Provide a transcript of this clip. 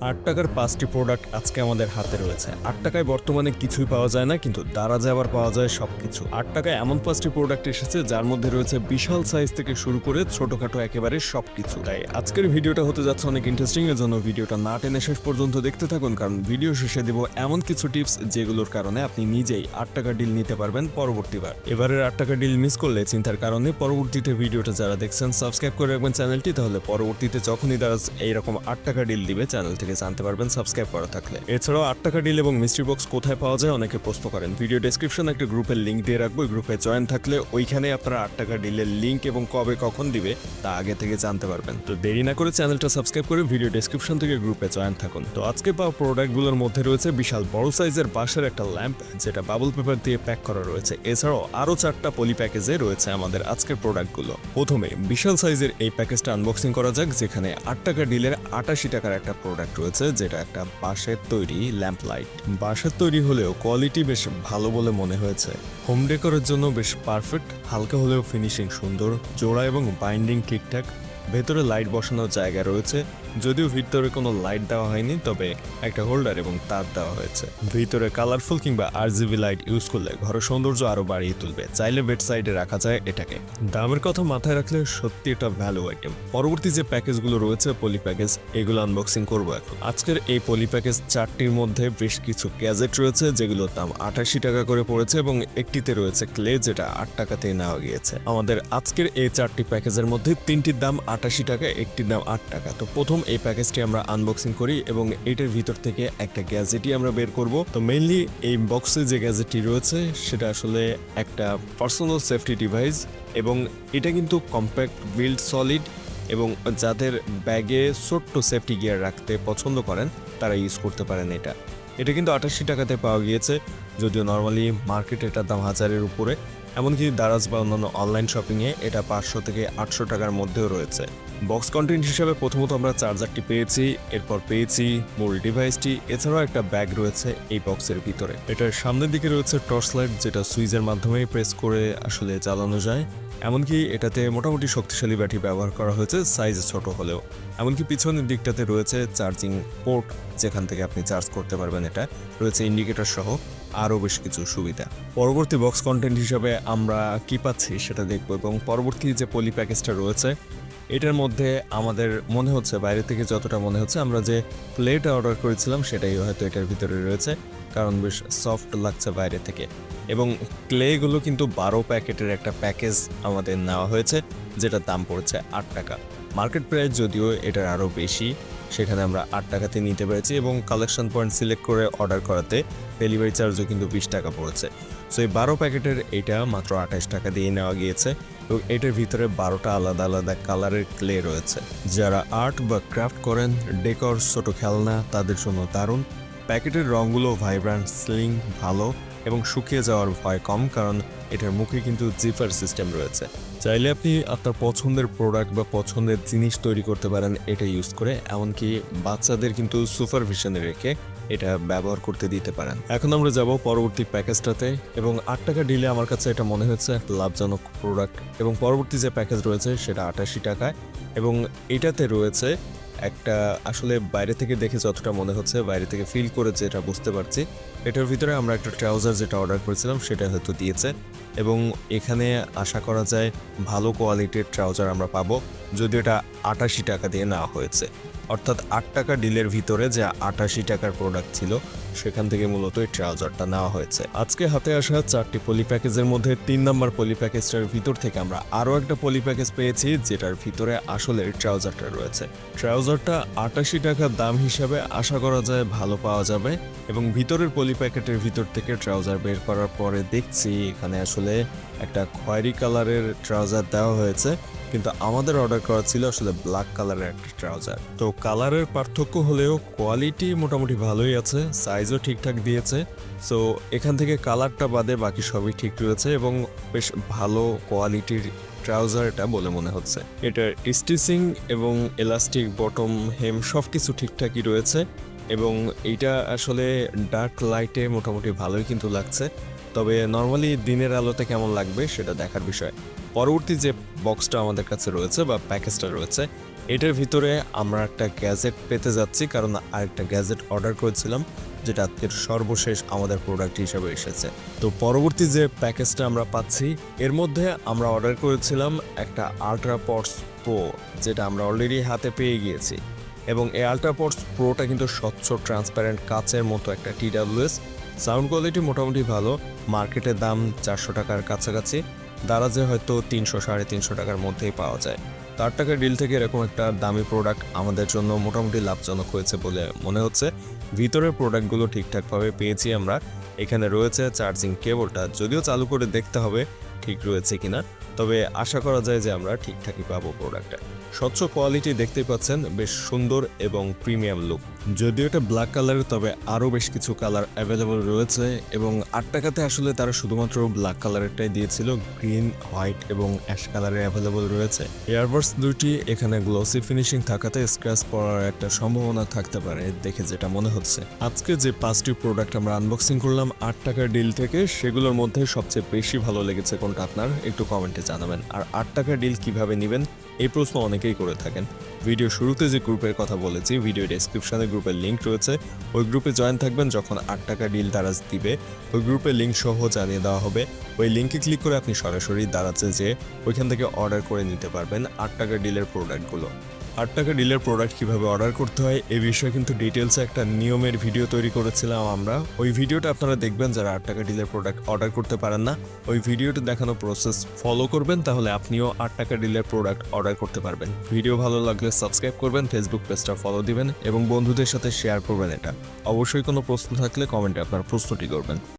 ৳৮ 5টি প্রোডাক্ট আজকে আমাদের হাতে রয়েছে। ৳৮ বর্তমানে কিছুই পাওয়া যায় না, কিন্তু দারাজে আবার পাওয়া যায় সবকিছু। ৳৮ এমন 5টি প্রোডাক্ট এসেছে যার মধ্যে রয়েছে বিশাল সাইজ থেকে শুরু করে ছোটখাটো একেবারে সবকিছু। তাই আজকের ভিডিওটা হতে যাচ্ছে অনেক ইন্টারেস্টিং, এর জন্য ভিডিওটা না টেনে শেষ পর্যন্ত দেখতে থাকুন, কারণ ভিডিও শেষে দেব এমন কিছু টিপস যেগুলোর কারণে আপনি নিজেই ৳৮ ডিল নিতে পারবেন পরবর্তীবার। এবারের ৳৮ ডিল মিস করলে চিন্তার কারণে পরবর্তীতে ভিডিওটা যারা দেখছেন সাবস্ক্রাইব করে রাখবেন চ্যানেলটি, তাহলে পরবর্তীতে যখনই দারাজ এইরকম ৳৮ ডিল দিবে চ্যানেল থেকে জানতে পারবেন সাবস্ক্রাইব করা থাকলে। এছাড়াও ৳৮ ডিল এবং মিস্ট্রি বক্স কোথায় পাওয়া যায় অনেকে প্রশ্ন করেন। ভিডিও ডেসক্রিপশনে একটা গ্রুপের লিঙ্ক দিয়ে রাখবো, ওই গ্রুপে জয়েন থাকলে ওইখানে আপনারা ৳৮ ডিলের লিঙ্ক এবং কবে কখন দিবে তা আগে থেকে জানতে পারবেন। তো দেরি না করে চ্যানেলটা সাবস্ক্রাইব করে ভিডিও ডেসক্রিপশন থেকে গ্রুপে জয়েন থাকুন। তো আজকে পাওয়া প্রোডাক্টগুলোর মধ্যে রয়েছে বিশাল বড় সাইজের বাঁশের একটা ল্যাম্প, যেটা বাবল পেপার দিয়ে প্যাক করা রয়েছে। এছাড়াও আরো 4টা পলি প্যাকেজে রয়েছে আমাদের আজকের প্রোডাক্টগুলো। প্রথমে বিশাল সাইজের এই প্যাকেজটা আনবক্সিং করা যাক, যেখানে ৳৮ ডিলের ৳৮৮ একটা প্রোডাক্ট রয়েছে, যেটা একটা বাঁশের তৈরি ল্যাম্প লাইট। বাঁশের তৈরি হলেও কোয়ালিটি বেশ ভালো বলে মনে হয়েছে। হোম ডেকোরের জন্য বেশ পারফেক্ট, হালকা হলেও ফিনিশিং সুন্দর, জোড়া এবং বাইন্ডিং ঠিকঠাক। ভেতরে লাইট বসানোর জায়গা রয়েছে, যদিও ভিতরে কোনো লাইট দেওয়া হয়নি, তবে একটা হোল্ডার এবং তার দেওয়া হয়েছে। ভিতরে কালারফুল কিংবা আরজিবি লাইট ইউজ করলে ঘরের সৌন্দর্য আরো বাড়িয়ে তুলবে। চাইলে বেড সাইডে রাখা যায় এটাকে। দামের কথা মাথায় রাখলে সত্যি এটা ভ্যালু আইটেম। পরবর্তী যে প্যাকেজগুলো রয়েছে পলি প্যাকেজ, এগুলো আনবক্সিং করবো এখন। আজকের এই পলি প্যাকেজ 4টির মধ্যে বেশ কিছু গ্যাজেট রয়েছে, যেগুলোর দাম ৳৮৮ করে পড়েছে এবং একটিতে রয়েছে ক্লে, যেটা ৳৮ নেওয়া গিয়েছে। আমাদের আজকের এই 4টি প্যাকেজের মধ্যে 3টির দাম ৳৮৮, একটির দাম ৳৮। তো প্রথম এই প্যাকেজটি আমরা আনবক্সিং করি এবং এটার ভিতর থেকে একটা গ্যাজেটই আমরা বের করব। তো মেইনলি এই বক্সে যে গ্যাজেটটি রয়েছে সেটা আসলে একটা পার্সোনাল সেফটি ডিভাইস, এবং এটা কিন্তু কম্প্যাক্ট বিল্ড, সলিড, এবং যাদের ব্যাগে ছোট্ট সেফটি গিয়ার রাখতে পছন্দ করেন তারা ইউজ করতে পারেন এটা। এটা কিন্তু ৳৮৮ পাওয়া গিয়েছে, যদিও নর্মালি মার্কেটে এটার দাম 1000-এর উপরে। এমনকি দারাজ বা অন্যান্য অনলাইন শপিংয়ে এটা ৳500 থেকে ৳800 মধ্যেও রয়েছে। বক্স কন্টেন্ট হিসেবে প্রথমত আমরা চার্জারটি পেয়েছি, এরপর পেয়েছি মূল ডিভাইসটি। এছাড়াও একটা ব্যাগ রয়েছে এই বক্সের ভিতরে। এটার সামনের দিকে রয়েছে টর্চ লাইট, যেটা সুইচের মাধ্যমে প্রেস করে আসলে চালানো যায়। এমনকি এটাতে মোটামুটি শক্তিশালী ব্যাটারি ব্যবহার করা হয়েছে, সাইজ ছোট হলেও। এমনকি পিছনের দিকটাতে রয়েছে চার্জিং পোর্ট, যেখান থেকে আপনি চার্জ করতে পারবেন। এটা রয়েছে ইন্ডিকেটর সহ আরও বেশ কিছু সুবিধা। পরবর্তী বক্স কন্টেন্ট হিসাবে আমরা কি পাচ্ছি সেটা দেখব, এবং পরবর্তী যে পলি প্যাকেজটা রয়েছে এটার মধ্যে আমাদের মনে হচ্ছে, বাইরে থেকে যতটা মনে হচ্ছে, আমরা যে প্লেটা অর্ডার করেছিলাম সেটাই হয়তো এটার ভিতরে রয়েছে, কারণ বেশ সফট লাগছে বাইরে থেকে। এবং ক্লেগুলো কিন্তু 12 প্যাকেটের একটা প্যাকেজ আমাদের নেওয়া হয়েছে, যেটার দাম পড়েছে ৳8। মার্কেট প্রাইস যদিও এটার আরও বেশি, সেখানে আমরা ৳8 নিতে পেরেছি, এবং কালেকশন পয়েন্ট সিলেক্ট করে অর্ডার করাতে ডেলিভারি চার্জও কিন্তু ৳20 পড়েছে। সো এই 12 প্যাকেটের এটা মাত্র ৳28 দিয়ে নেওয়া গিয়েছে, এবং এটার ভিতরে 12টা আলাদা আলাদা কালারের ক্লে রয়েছে। যারা আর্ট বা ক্রাফট করেন, ডেকর, ছোট খেলনা, তাদের জন্য দারুণ। প্যাকেটের রঙগুলো ভাইব্রান্ট, স্লিং ভালো, এবং শুকিয়ে যাওয়ার ভয় কম, কারণ এটার মুখে কিন্তু জিপার সিস্টেম রয়েছে। চাইলে আপনি আপনার পছন্দের প্রোডাক্ট বা পছন্দের জিনিস তৈরি করতে পারেন এটা ইউজ করে। এমনকি বাচ্চাদের কিন্তু সুপারভিশনে রেখে এটা ব্যবহার করতে দিতে পারেন। এখন আমরা যাব পরবর্তী প্যাকেজটাতে, এবং ৳8 ডিলে আমার কাছে এটা মনে হচ্ছে একটা লাভজনক প্রোডাক্ট। এবং পরবর্তী যে প্যাকেজ রয়েছে সেটা ৳৮৮, এবং এটাতে রয়েছে একটা, আসলে বাইরে থেকে দেখে যতটা মনে হচ্ছে, বাইরে থেকে ফিল করে যেটা বুঝতে পারছি, এটার ভিতরে আমরা একটা ট্রাউজার যেটা অর্ডার করেছিলাম সেটা হয়তো দিয়েছে, এবং এখানে আশা করা যায় ভালো কোয়ালিটির ট্রাউজার আমরা পাবো, যদি এটা ৳৮৮ দিয়ে নেওয়া হয়েছে। অর্থাৎ ৳8 ডিলের ভিতরে যে ৳৮৮ প্রোডাক্ট ছিল সেখান থেকে মূলত এই ট্রাউজারটা নেওয়া হয়েছে। আজকে হাতে আসা 4টি পলি প্যাকেজের মধ্যে 3 নম্বর পলি প্যাকেজটার ভিতর থেকে আমরা আরও একটা পলি প্যাকেজ পেয়েছি, যেটার ভিতরে আসলে ট্রাউজারটা রয়েছে। ট্রাউজারটা ৳৮৮ দাম হিসাবে আশা করা যায় ভালো পাওয়া যাবে, এবং ভিতরের পলি প্যাকেটের ভিতর থেকে ট্রাউজার বের করার পরে দেখছি এখানে আসলে একটা খয়েরি কালারের ট্রাউজার দেওয়া হয়েছে, কিন্তু আমাদের অর্ডার করা ছিল আসলে ব্ল্যাক কালারের একটা ট্রাউজার। তো কালারের পার্থক্য হলেও কোয়ালিটি মোটামুটি ভালোই আছে, সাইজও ঠিকঠাক দিয়েছে। সো এখান থেকে কালারটা বাদে বাকি সবই ঠিক রয়েছে, এবং বেশ ভালো কোয়ালিটির ট্রাউজার এটা বলে মনে হচ্ছে। এটার স্টিচিং এবং এলাস্টিক, বটম, হেম সবকিছু ঠিকঠাকই রয়েছে, এবং এইটা আসলে ডার্ক লাইটে মোটামুটি ভালোই কিন্তু লাগছে। তবে নর্মালি দিনের আলোতে কেমন লাগবে সেটা দেখার বিষয়। পরবর্তী যে বক্সটা আমাদের কাছে রয়েছে বা প্যাকেজটা রয়েছে, এটার ভিতরে আমরা একটা গ্যাজেট পেতে যাচ্ছি, কারণ আরেকটা গ্যাজেট অর্ডার করেছিলাম যেটা আজকের সর্বশেষ আমাদের প্রোডাক্ট হিসেবে এসেছে। তো পরবর্তী যে প্যাকেজটা আমরা পাচ্ছি এর মধ্যে আমরা অর্ডার করেছিলাম একটা আল্ট্রা পডস প্রো, যেটা আমরা অলরেডি হাতে পেয়ে গিয়েছি। এবং এই আল্ট্রা পডস প্রোটা কিন্তু স্বচ্ছ ট্রান্সপারেন্ট কাচের মতো একটা TWS। সাউন্ড কোয়ালিটি মোটামুটি ভালো, মার্কেটের দাম 400 টাকার কাছাকাছি, দারাজে হয়তো 300-350 টাকার মধ্যেই পাওয়া যায়। 8 টাকার ডিল থেকে এরকম একটা দামি প্রোডাক্ট আমাদের জন্য মোটামুটি লাভজনক হয়েছে বলে মনে হচ্ছে। ভিতরের প্রোডাক্টগুলো ঠিকঠাকভাবে পেয়েছি আমরা। এখানে রয়েছে চার্জিং কেবলটা, যদিও চালু করে দেখতে হবে ঠিক রয়েছে কিনা, তবে আশা করা যায় যে আমরা ঠিকঠাকই পাবো প্রোডাক্টটা। স্বচ্ছ কোয়ালিটি দেখতেই পাচ্ছেন, বেশ সুন্দর এবং প্রিমিয়াম লুক। যদিও এটা ব্ল্যাক কালারের, তবে আরও বেশ কিছু কালার অ্যাভেলেবল রয়েছে এবং 8 টাকাতে আসলে তারা শুধুমাত্র ব্ল্যাক কালারেরটাই দিয়েছিল। গ্রিন, হোয়াইট এবং অ্যাশ কালারে অ্যাভেলেবল রয়েছে। এয়ারবাডস দুটি এখানে গ্লসি ফিনিশিং থাকাতে স্ক্র্যাচ পড়ার একটা সম্ভাবনা থাকতে পারে দেখে যেটা মনে হচ্ছে। আজকে যে 5টি প্রোডাক্ট আমরা আনবক্সিং করলাম 8 টাকার ডিল থেকে, সেগুলোর মধ্যে সবচেয়ে বেশি ভালো লেগেছে কোনটা আপনার একটু কমেন্টে জানাবেন। আর 8 টাকার ডিল কিভাবে নেবেন এই প্রশ্ন অনেকেই করে থাকেন। ভিডিও শুরুতে যে গ্রুপের কথা বলেছি, ভিডিও ডেসক্রিপশনে গ্রুপের লিঙ্ক রয়েছে, ওই গ্রুপে জয়েন থাকবেন। যখন 8 টাকা ডিল দারাজ দিবে ওই গ্রুপের লিঙ্ক সহ জানিয়ে দেওয়া হবে। ওই লিঙ্কে ক্লিক করে আপনি সরাসরি দারাজে যেয়ে ওইখান থেকে অর্ডার করে নিতে পারবেন 8 টাকা ডিলের প্রোডাক্টগুলো। 8 টাকা ডিলের প্রোডাক্ট কিভাবে অর্ডার করতে হয় এই বিষয়ে কিন্তু ডিটেলসে একটা নিয়মের ভিডিও তৈরি করেছিলাম আমরা। ওই ভিডিওটা আপনারা দেখবেন যারা 8 টাকা ডিলের প্রোডাক্ট অর্ডার করতে পারেন না। ওই ভিডিওতে দেখানো প্রসেস ফলো করবেন, তাহলে আপনিও 8 টাকা ডিলের প্রোডাক্ট অর্ডার করতে পারবেন। ভিডিও ভালো লাগলে সাবস্ক্রাইব করবেন, ফেসবুক পেজটা ফলো দিবেন এবং বন্ধুদের সাথে শেয়ার করবেন। এটা অবশ্যই কোনো প্রশ্ন থাকলে কমেন্টে আপনার প্রশ্নটি করবেন।